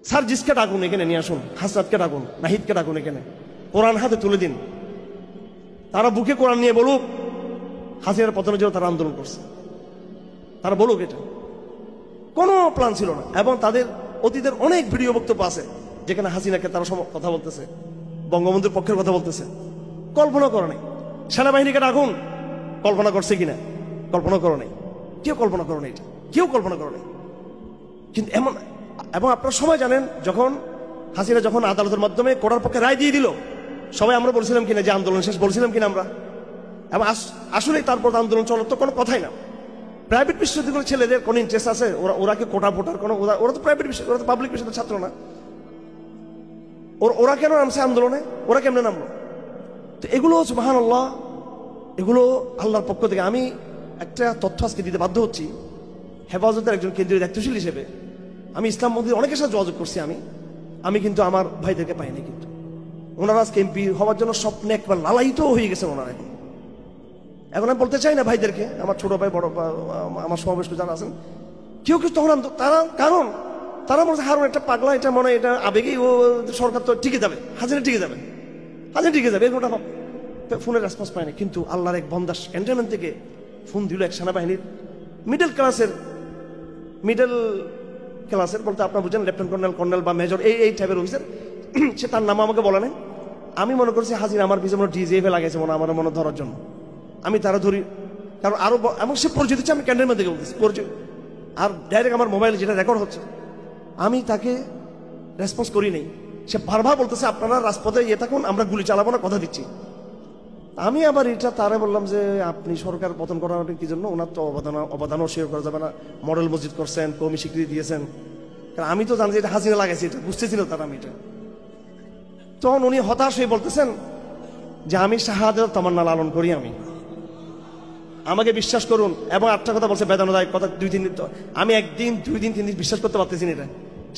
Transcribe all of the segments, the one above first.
সার্জিসকে ডাকুন, এখানে নিয়ে আসুন, হাসনাতকে ডাকুন, নাহিদকে ডাকুন, এখানে কোরআন হাতে তুলে দিন, তারা বুকে কোরআন নিয়ে বলুক হাসিনার পতনের জন্য তারা আন্দোলন করছে, তারা বলুক। এটা কোনো প্ল্যান ছিল না। এবং তাদের অতীতের অনেক ভিডিও বক্তব্য আছে যেখানে হাসিনাকে তারা কথা বলতেছে, বঙ্গবন্ধুর পক্ষের কথা বলতেছে। কল্পনা করে নাই। সেনাবাহিনীকে ডাকুন, কল্পনা করছে কিনা? কল্পনা করো নাই, কেউ কল্পনা করো নাই, এটা কেউ কল্পনা করো নাই। কিন্তু এমন, এবং আপনারা সবাই জানেন যখন হাসিনা যখন আদালতের মাধ্যমে কোর্টের পক্ষে রায় দিয়ে দিল, সবাই আমরা বলছিলাম কিনা যে আন্দোলন শেষ, বলছিলাম কিনা আমরা? এবং আসলেই তারপর আন্দোলন চলার তো কোনো কথাই না। প্রাইভেট বিশ্ববিদ্যালয়ের ছেলেদের কোনো ইন্টারেস্ট আছে? ওরা কি কোটা ভোটার কোনো, ওরা তো প্রাইভেট বিশ্ব, ওরা তো পাবলিক বিশ্ববিদ্যালয়ের ছাত্র না। ওরা কেন নামছে আন্দোলনে? ওরা কেমনে নামলো? তো এগুলো সুবহানাল্লাহ, এগুলো আল্লাহর পক্ষ থেকে। আমি একটা তথ্য আজকে দিতে বাধ্য হচ্ছি, হেফাজতের একজন কেন্দ্রীয় দায়িত্বশীল হিসেবে আমি ইসলাম মন্দির অনেকের সাথে যোগাযোগ করছি। আমি কিন্তু আমার ভাইদেরকে পাইনি। কিন্তু ওনারা আজকে এমপি হওয়ার জন্য স্বপ্নে একবার লালায়িত হয়ে গেছেন ওনারা। এখন আমি বলতে চাই না ভাইদেরকে, আমার ছোট ভাই, বড় আমার সমাবেশ যারা আছেন, কেউ কেউ তখন তারা, কারণ তারা মনে হয় হারুন একটা পাগলা, এটা মনে হয় এটা আবেগেই ও সরকার তো টিকে যাবে, হাজিরা টিকে যাবে, হাজিরা টিকে যাবে, এরকমটা ফোনের রেসপন্স পায়নি। কিন্তু আল্লাহর এক বন্দাস ক্যান্টনমেন্ট থেকে ফোন দিল এক সেনাবাহিনীর মিডল ক্লাসের বলতে আপনার বুঝেন লেফটেন্যান্ট কর্নেল বা মেজর, এই টাইপের অফিসার। সে তার নাম আমাকে বলে নাই। আমি মনে করছি হাজির আমার পিছনে মনে ডিজিএফে লাগাইছে আমার মনে ধরার জন্য। আমি তারা ধরি, কারণ আরো এবং সে পরিচয় দিচ্ছে, আমি ক্যান্টনমেন্ট থেকে বলতেছি পরিচয়, আর ডাইরেক্ট আমার মোবাইলে যেটা রেকর্ড হচ্ছে। আমি তাকে রেসপন্স করি নাই। সে বারবার বলতেছে আপনারা রাজপথে ইয়ে থাকুন, আমরা গুলি চালাবো না, কথা দিচ্ছি। আমি আবার এটা তারা বললাম যে আপনি সরকার পতন করার কি জন্য? ওনার তো অবদানও শেয়ার করা যাবে না। মডেল মসজিদ করছেন, কমি স্বীকৃতি দিয়েছেন, কারণ আমি তো জানি যে এটা হাসিনা লাগাইছি, এটা বুঝতেছিল তারা। আমি এটা তখন উনি হতাশ হয়ে বলতেছেন যে আমি শাহাদাত তামান্না লালন করি, আমাকে বিশ্বাস করুন। এবং একটা কথা বলছে বেদনাদায়ক কথা, 2-3 দিন, আমি একদিন 2 দিন 3 দিন বিশ্বাস করতে পারতেছি না এটা।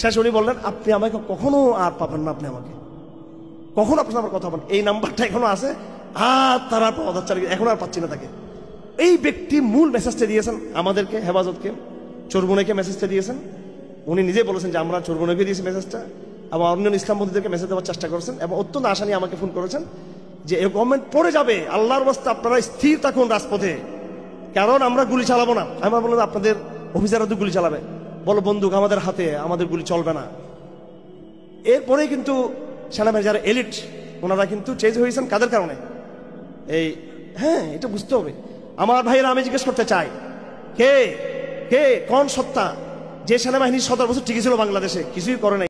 শেষ উনি বললেন আপনি আমাকে কখনো আর পাবেন না, আপনি আমাকে কখনো আপনার আমার কথা বলেন, এই নাম্বারটা এখনো আছে, আর তারা পাওয়া যাচ্ছে এখন আর পাচ্ছি না তাকে। এই ব্যক্তি মূল মেসেজটা দিয়েছেন আমাদেরকে, হেফাজতকে, চরমুনাইকে মেসেজটা দিয়েছেন। উনি নিজে বলেছেন যে আমরা চরমুনাইকে দিয়েছি মেসেজটা, এবং অন্য ইসলামপন্থীদেরকে মেসেজ দেওয়ার চেষ্টা করেছেন, এবং অত্যন্ত আশা নিয়ে আমাকে ফোন করেছেন যে এই গভর্নমেন্ট পড়ে যাবে, আল্লাহর রাস্তায় আপনারা স্থির থাকুন রাজপথে, কারণ আমরা গুলি চালাবো না। আমি বললাম আপনাদের অফিসাররা তো গুলি চালাবে, বলো বন্দুক আমাদের হাতে, আমাদের গুলি চলবে না। এরপরেই কিন্তু সেনাবাহিনী যারা এলিট, ওনারা কিন্তু চেঞ্জ হয়েছেন কাদের কারণে? এই হ্যাঁ, এটা বুঝতে হবে আমার ভাইয়েরা। আমি জিজ্ঞেস করতে চাই, কে কে কোন সত্তা যে সেনাবাহিনী 17 বছর টিকে ছিল বাংলাদেশে, কিছুই করে নাই?